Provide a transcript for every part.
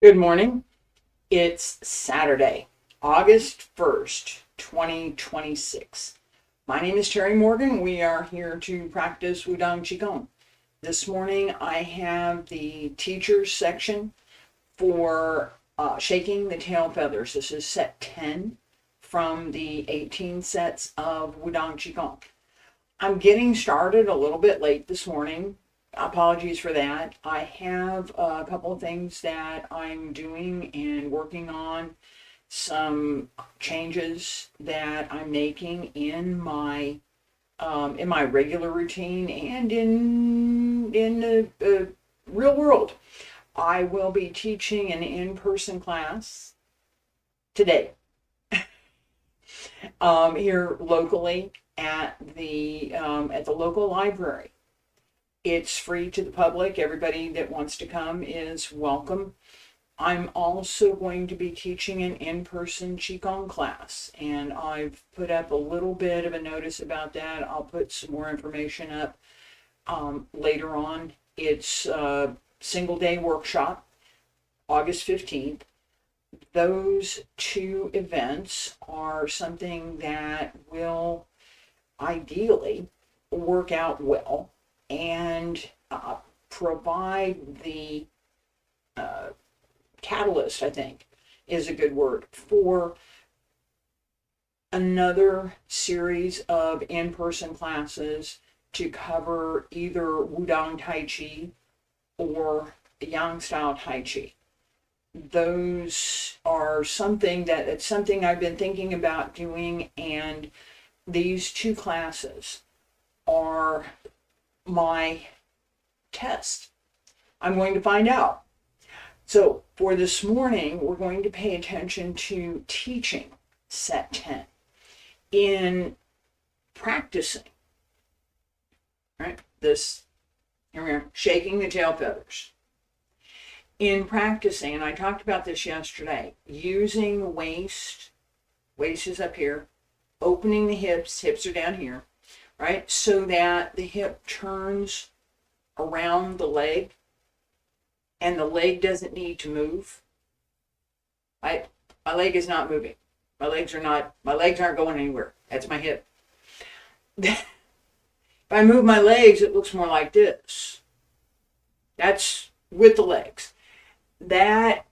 Good morning. It's Saturday, August 1st, 2026. My name is Terry Morgan. We are here to practice Wudang Qigong. This morning I have the teachers section for shaking the tail feathers. This is set 10 from the 18 sets of Wudang Qigong. I'm getting started a little bit late this morning. Apologies for that. I have a couple of things that I'm doing and working on, some changes that I'm making in my regular routine and in the real world. I will be teaching an in-person class today here locally at the local library. It's free to the public. Everybody that wants to come is welcome. I'm also going to be teaching an in-person Qigong class, and I've put up a little bit of a notice about that. I'll put some more information up later on. It's a single day workshop, August 15th. Those two events are something that will ideally work out well and provide the catalyst, I think is a good word, for another series of in-person classes to cover either Wudang Tai Chi or Yang style Tai Chi. Those are it's something I've been thinking about doing, and these two classes are my test. I'm going to find out. So for this morning, we're going to pay attention to teaching set 10. In practicing, right, this, here we are, shaking the tail feathers. In practicing, and I talked about this yesterday, using waist is up here, opening the hips are down here, right? So that the hip turns around the leg and the leg doesn't need to move. My leg is not moving. My legs aren't going anywhere. That's my hip. If I move my legs, it looks more like this. That's with the legs. That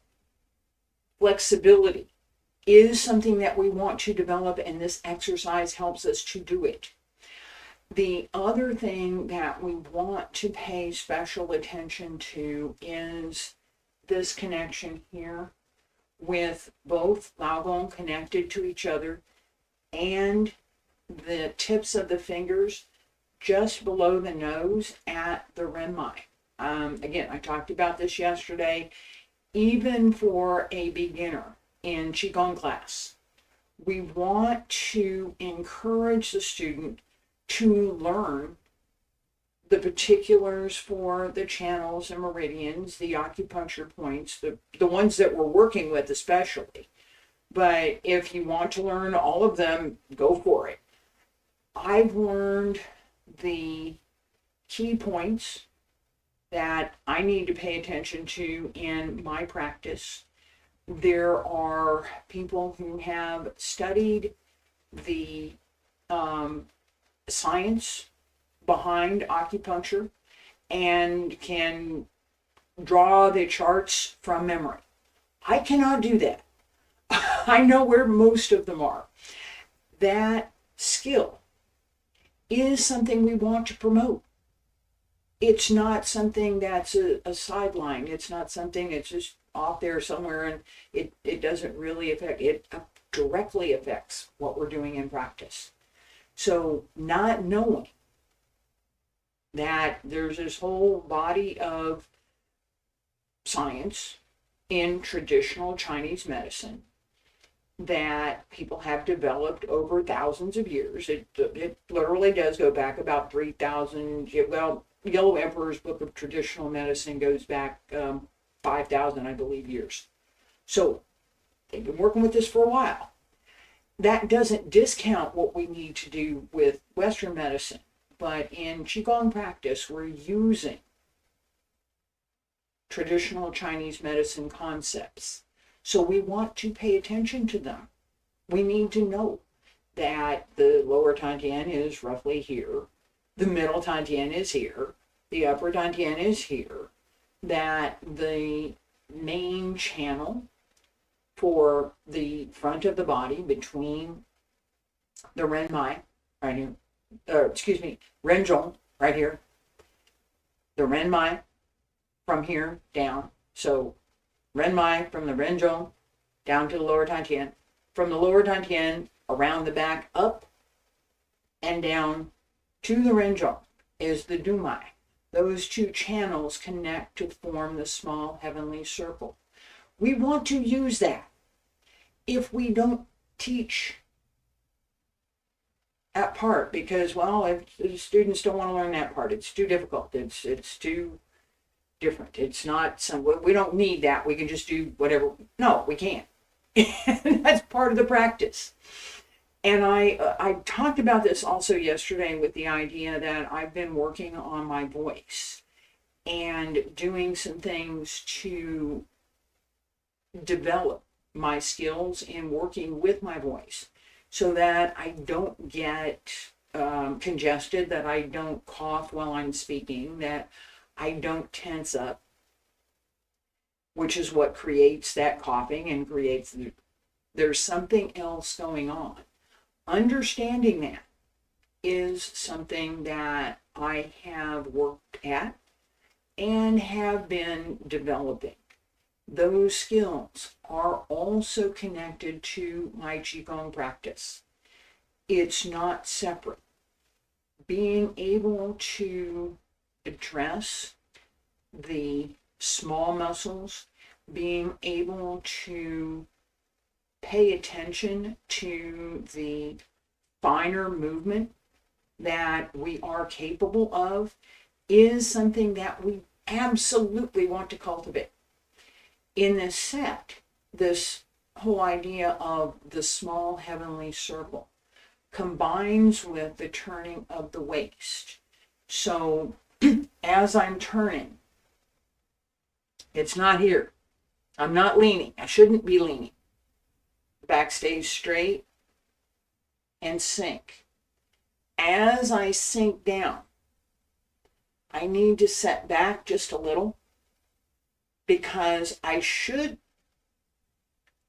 flexibility is something that we want to develop, and this exercise helps us to do it. The other thing that we want to pay special attention to is this connection here with both Laogong connected to each other and the tips of the fingers just below the nose at the renmai. Again, I talked about this yesterday. Even for a beginner in Qigong class, we want to encourage the student to learn the particulars for the channels and meridians, the acupuncture points, the ones that we're working with especially. But if you want to learn all of them, go for it. I've learned the key points that I need to pay attention to in my practice. There are people who have studied the science behind acupuncture and can draw the charts from memory. I cannot do that. I know where most of them are. That skill is something we want to promote. It's not something that's a sideline. It's not something that's just off there somewhere, and it doesn't really affect, it directly affects what we're doing in practice. So not knowing that there's this whole body of science in traditional Chinese medicine that people have developed over thousands of years. It literally does go back about 3,000. Well, Yellow Emperor's Book of Traditional Medicine goes back 5,000, I believe, years. So they've been working with this for a while. That doesn't discount what we need to do with Western medicine, but in Qigong practice, we're using traditional Chinese medicine concepts. So we want to pay attention to them. We need to know that the lower dantian is roughly here, the middle dantian is here, the upper dantian is here, that the main channel for the front of the body between the renmai, right here, renjong, right here, the renmai from here down. So renmai from the renjong down to the lower dantian, from the lower dantian around the back up and down to the renjong is the dumai. Those two channels connect to form the small heavenly circle. We want to use that. If we don't teach that part, because, well, if the students don't want to learn that part, it's too difficult, it's too different, it's not we don't need that, we can just do whatever. No, we can't. That's part of the practice. And I talked about this also yesterday with the idea that I've been working on my voice and doing some things to develop my skills in working with my voice so that I don't get congested, that I don't cough while I'm speaking, that I don't tense up, which is what creates that coughing and creates there's something else going on. Understanding that is something that I have worked at and have been developing. Those skills are also connected to my Qigong practice. It's not separate. Being able to address the small muscles, being able to pay attention to the finer movement that we are capable of is something that we absolutely want to cultivate. In this set, this whole idea of the small heavenly circle combines with the turning of the waist. So as I'm turning, it's not here. I'm not leaning. I shouldn't be leaning. Back stays straight and sink. As I sink down, I need to set back just a little because I should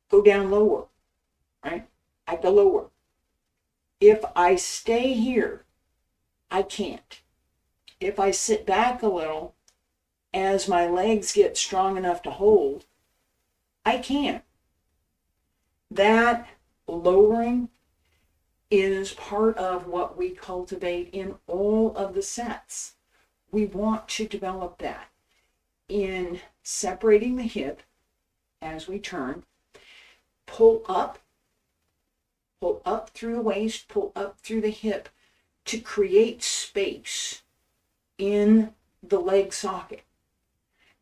go down lower, right? At the lower. If I stay here, I can't. If I sit back a little, as my legs get strong enough to hold, I can. That lowering is part of what we cultivate in all of the sets. We want to develop that in separating the hip as we turn, pull up through the waist, pull up through the hip to create space in the leg socket.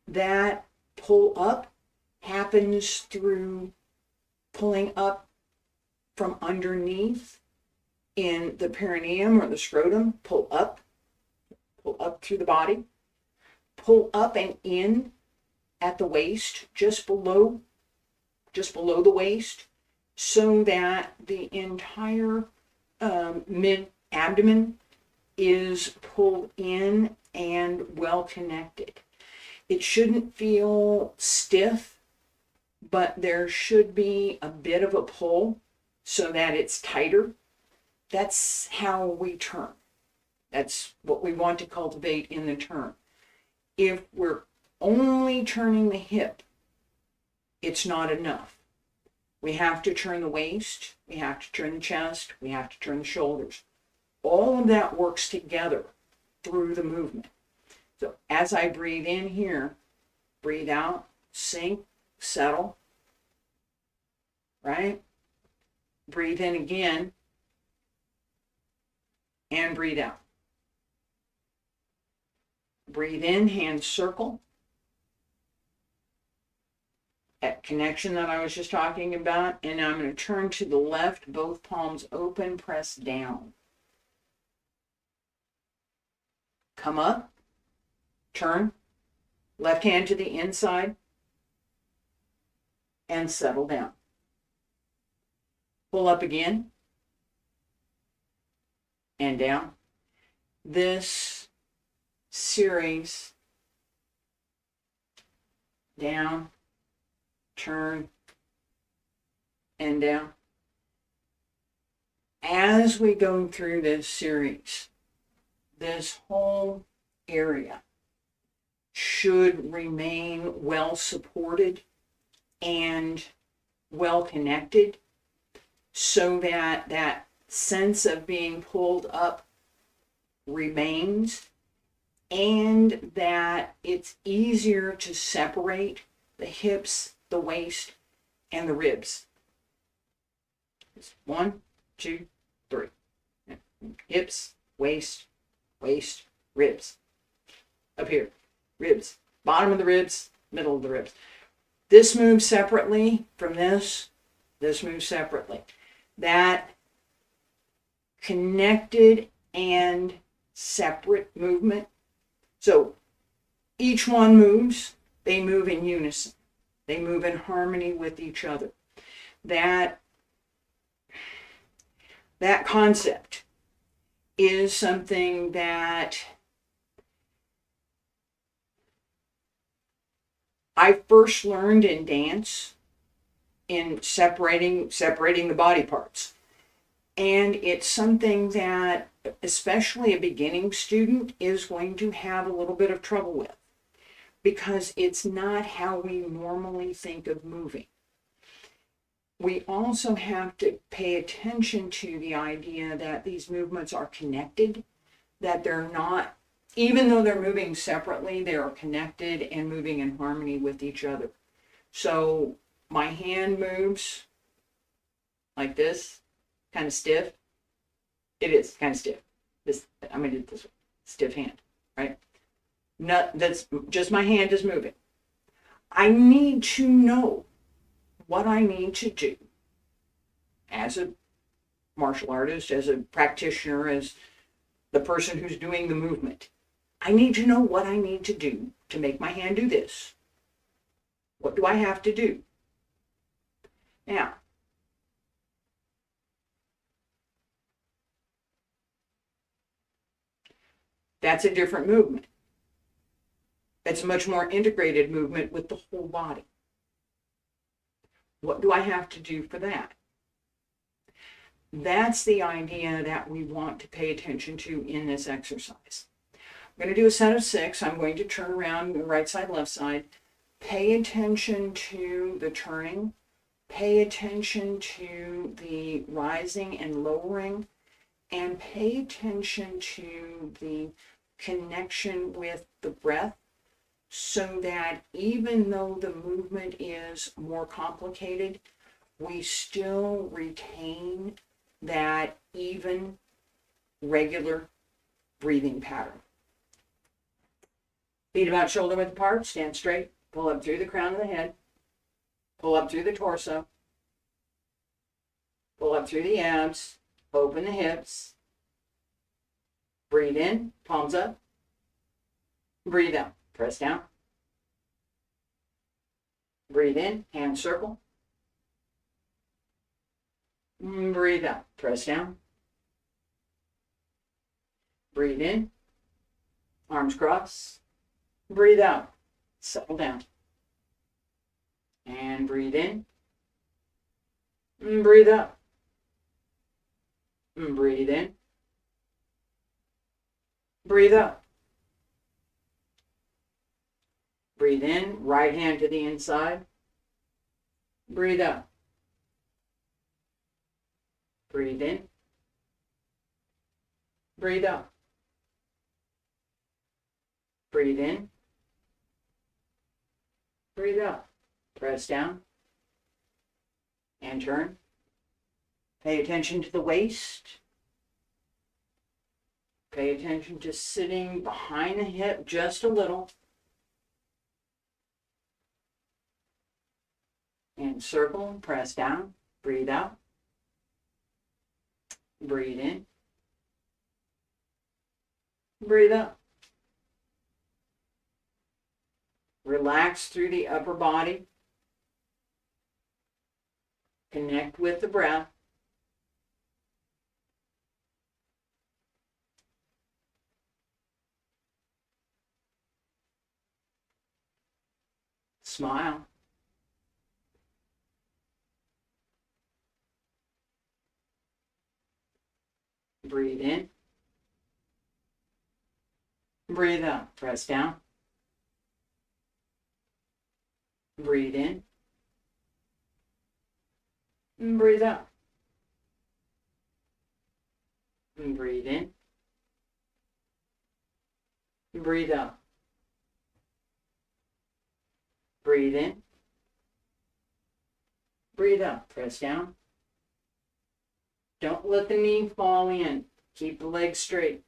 That pull up happens through pulling up from underneath in the perineum or the scrotum, pull up through the body, pull up and in at the waist, just below the waist, so that the entire mid-abdomen is pulled in and well connected. It shouldn't feel stiff, but there should be a bit of a pull so that it's tighter. That's how we turn. That's what we want to cultivate in the turn. If we're only turning the hip, it's not enough. We have to turn the waist, we have to turn the chest, we have to turn the shoulders. All of that works together through the movement. So as I breathe in here, breathe out, sink, settle, right? Breathe in again, and breathe out. Breathe in, hands circle. That connection that I was just talking about. And now I'm going to turn to the left, both palms open, press down. Come up, turn, Left hand to the inside and settle down. Pull up again and down. This series, down, turn, and down. As we go through this series, this whole area should remain well supported and well connected, so that that sense of being pulled up remains, and that it's easier to separate the hips, the waist, and the ribs. It's 1, 2, 3. Hips, waist, ribs. Up here, ribs. Bottom of the ribs, middle of the ribs. This moves separately from this. This moves separately. That connected and separate movement. So each one moves, they move in unison. They move in harmony with each other. That concept is something that I first learned in dance, in separating the body parts. And it's something that especially a beginning student is going to have a little bit of trouble with, because it's not how we normally think of moving. We also have to pay attention to the idea that these movements are connected, that they're not, even though they're moving separately, they are connected and moving in harmony with each other. So my hand moves like this, kind of stiff. It is kind of stiff. This, I'm going to do it this way. Stiff hand, right? That's just my hand is moving. I need to know what I need to do as a martial artist, as a practitioner, as the person who's doing the movement. I need to know what I need to do to make my hand do this. What do I have to do? Now, that's a different movement. It's a much more integrated movement with the whole body. What do I have to do for that? That's the idea that we want to pay attention to in this exercise. I'm going to do a set of 6. I'm going to turn around the right side, left side. Pay attention to the turning. Pay attention to the rising and lowering. And pay attention to the connection with the breath, so that even though the movement is more complicated, we still retain that even, regular breathing pattern. Feet about shoulder width apart, stand straight, pull up through the crown of the head, pull up through the torso, pull up through the abs, open the hips, breathe in, palms up, breathe out, press down, breathe in, hand circle, breathe out, press down, breathe in, arms cross, breathe out, settle down, and breathe in, breathe out, breathe in, breathe out. Breathe in, right hand to the inside. Breathe out. Breathe in. Breathe out. Breathe in. Breathe out. Press down. And turn. Pay attention to the waist. Pay attention to sitting behind the hip just a little. And circle, press down, breathe out. Breathe in. Breathe out. Relax through the upper body. Connect with the breath. Smile. Breathe in. Breathe out. Press down. Breathe in. And breathe out. And breathe in. And breathe out. Breathe in. Breathe out. Press down. Don't let the knee fall in. Keep the legs straight.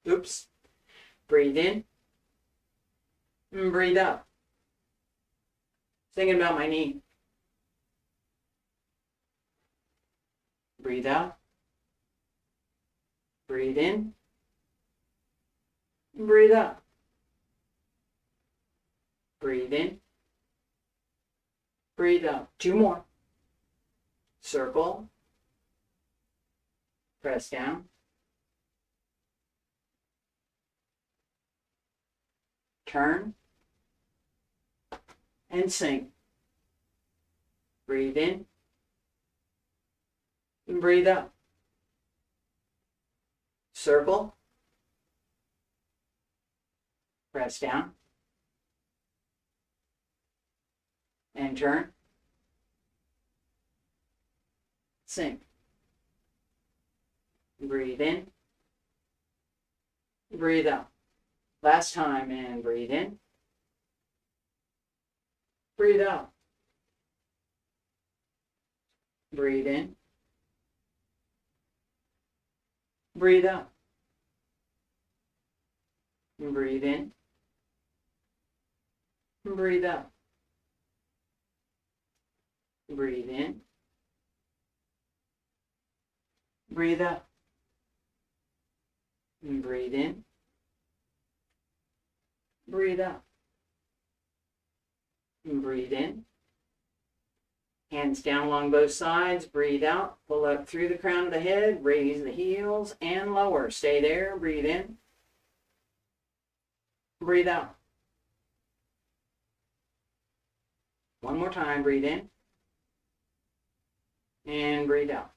Oops. Breathe in. And breathe out. Thinking about my knee. Breathe out. Breathe in. And breathe out. Breathe in. Breathe out. 2 more. Circle. Press down. Turn. And sink. Breathe in. And breathe out. Circle. Press down. And turn. Sink. Breathe in. Breathe out. Last time, and breathe in. Breathe out. Breathe in. Breathe out. Breathe in. Breathe out. Breathe in. Breathe out. Breathe in. Breathe out. Breathe in. Hands down along both sides. Breathe out. Pull up through the crown of the head. Raise the heels and lower. Stay there. Breathe in. Breathe out. One more time. Breathe in. And breathe out.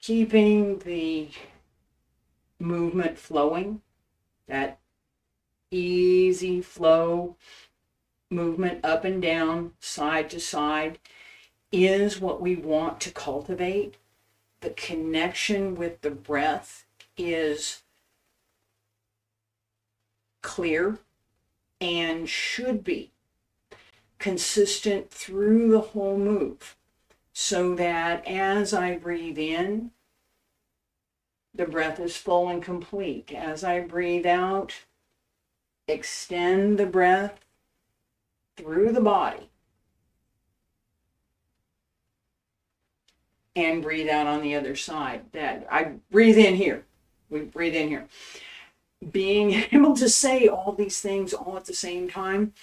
Keeping the movement flowing, that easy flow movement up and down, side to side, is what we want to cultivate. The connection with the breath is clear and should be consistent through the whole move, so that as I breathe in, the breath is full and complete. As I breathe out, extend the breath through the body. And breathe out on the other side. That I breathe in here. We breathe in here. Being able to say all these things all at the same time,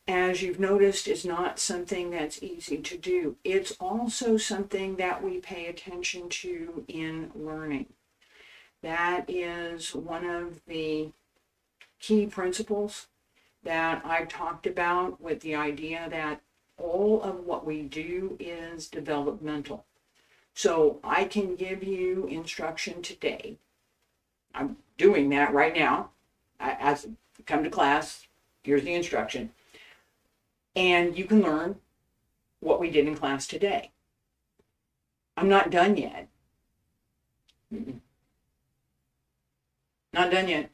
as you've noticed, is not something that's easy to do. It's also something that we pay attention to in learning. That is one of the key principles that I've talked about, with the idea that all of what we do is developmental. So I can give you instruction today. I'm doing that right now. As I come to class, here's the instruction. And you can learn what we did in class today. I'm not done yet. Not done yet.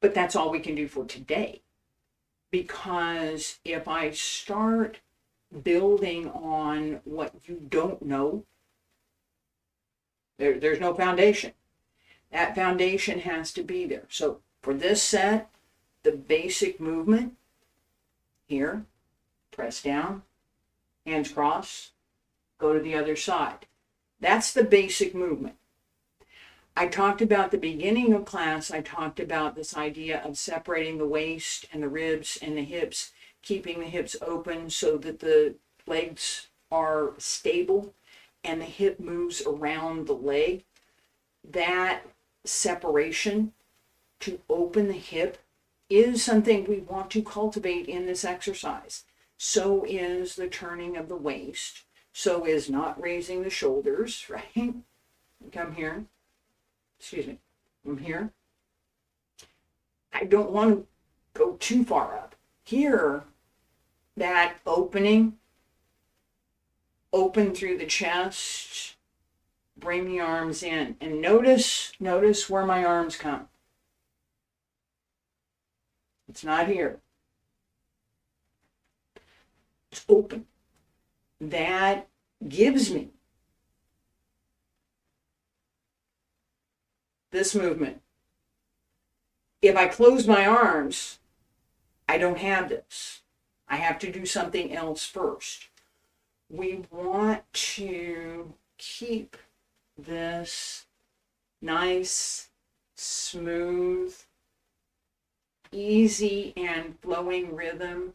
But that's all we can do for today. Because if I start building on what you don't know, there's no foundation. That foundation has to be there. So for this set, the basic movement here, press down, hands cross, go to the other side. That's the basic movement. I talked about the beginning of class, I talked about this idea of separating the waist and the ribs and the hips, keeping the hips open so that the legs are stable and the hip moves around the leg. That separation to open the hip is something we want to cultivate in this exercise. So is the turning of the waist. So is not raising the shoulders, right? Come here. Excuse me. From here. I don't want to go too far up. Here, that opening, open through the chest, bring the arms in. And notice where my arms come. It's not here. It's open. That gives me this movement. If I close my arms, I don't have this. I have to do something else first. We want to keep this nice, smooth, easy and flowing rhythm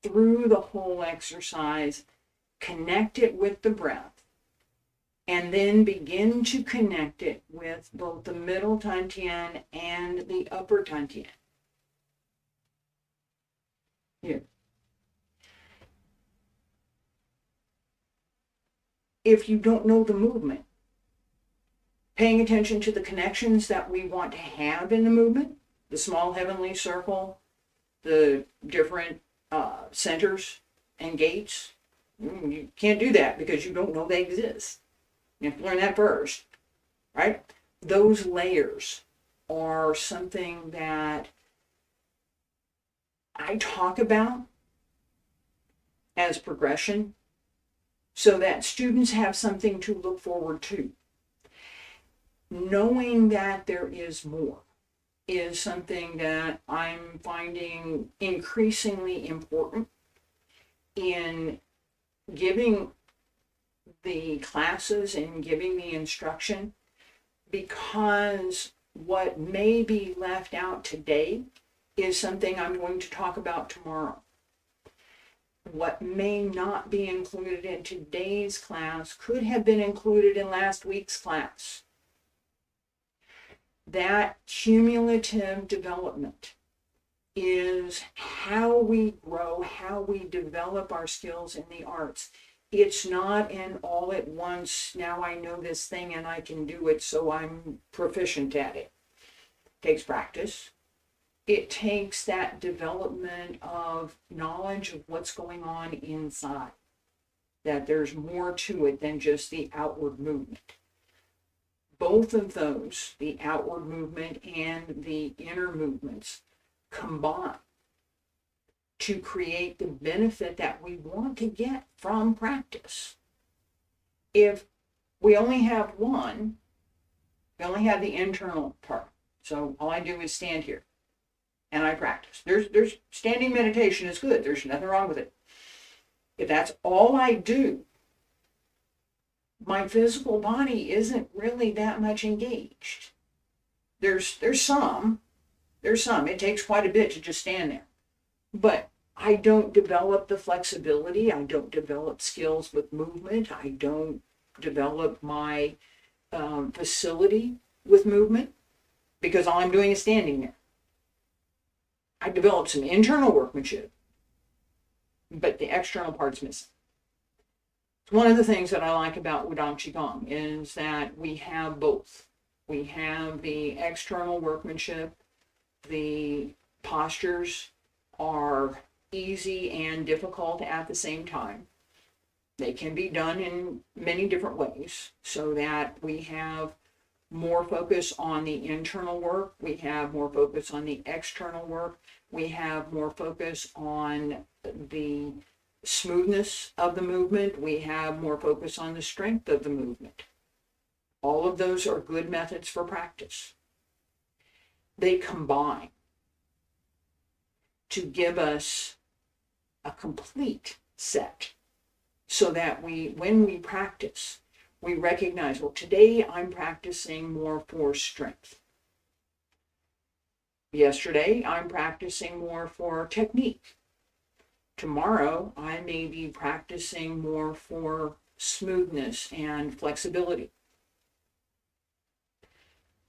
through the whole exercise. Connect it with the breath, and then begin to connect it with both the middle dantian and the upper dantian. Here. If you don't know the movement, paying attention to the connections that we want to have in the movement, the small heavenly circle, the different centers and gates. You can't do that because you don't know they exist. You have to learn that first, right? Those layers are something that I talk about as progression so that students have something to look forward to. Knowing that there is more is something that I'm finding increasingly important in giving the classes and giving the instruction, because what may be left out today is something I'm going to talk about tomorrow. What may not be included in today's class could have been included in last week's class. That cumulative development is how we grow, how we develop our skills in the arts. It's not an all at once, now I know this thing and I can do it, so I'm proficient at it. It takes practice. It takes that development of knowledge of what's going on inside, that there's more to it than just the outward movement. Both of those, the outward movement and the inner movements, combine to create the benefit that we want to get from practice. If we only have one, we only have the internal part. So all I do is stand here and I practice. There's standing meditation is good. There's nothing wrong with it. If that's all I do, my physical body isn't really that much engaged. There's some. It takes quite a bit to just stand there. But I don't develop the flexibility. I don't develop skills with movement. I don't develop my facility with movement because all I'm doing is standing there. I develop some internal workmanship, but the external part's missing. One of the things that I like about Wudang Qigong is that we have both. We have the external workmanship. The postures are easy and difficult at the same time. They can be done in many different ways so that we have more focus on the internal work. We have more focus on the external work. We have more focus on the smoothness of the movement. We have more focus on the strength of the movement. All of those are good methods for practice. They combine to give us a complete set so that when we practice, we recognize, well, today I'm practicing more for strength. Yesterday, I'm practicing more for technique. Tomorrow, I may be practicing more for smoothness and flexibility.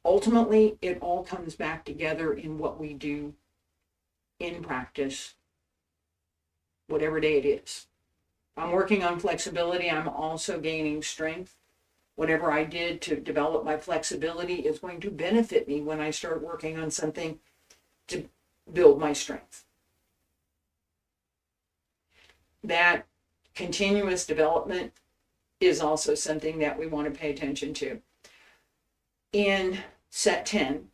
Ultimately, it all comes back together in what we do in practice, whatever day it is. I'm working on flexibility. I'm also gaining strength. Whatever I did to develop my flexibility is going to benefit me when I start working on something to build my strength. That continuous development is also something that we want to pay attention to. In set 10,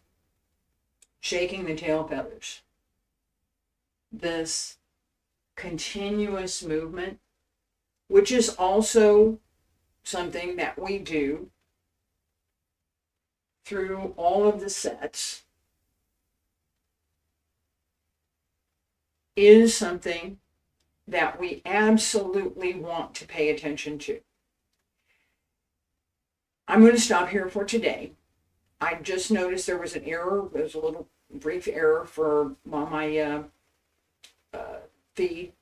shaking the tail feathers, this continuous movement, which is also something that we do through all of the sets, is something that we absolutely want to pay attention to. I'm going to stop here for today. I just noticed there was an error. There was a little brief error on my feed.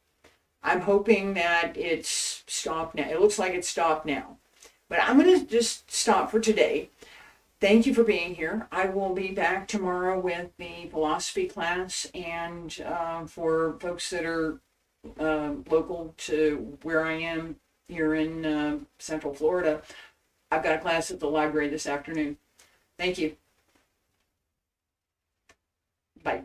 I'm hoping that it's stopped now. It looks like it's stopped now. But I'm going to just stop for today. Thank you for being here. I will be back tomorrow with the philosophy class, and for folks that are local to where I am here in Central Florida, I've got a class at the library this afternoon. Thank you. Bye.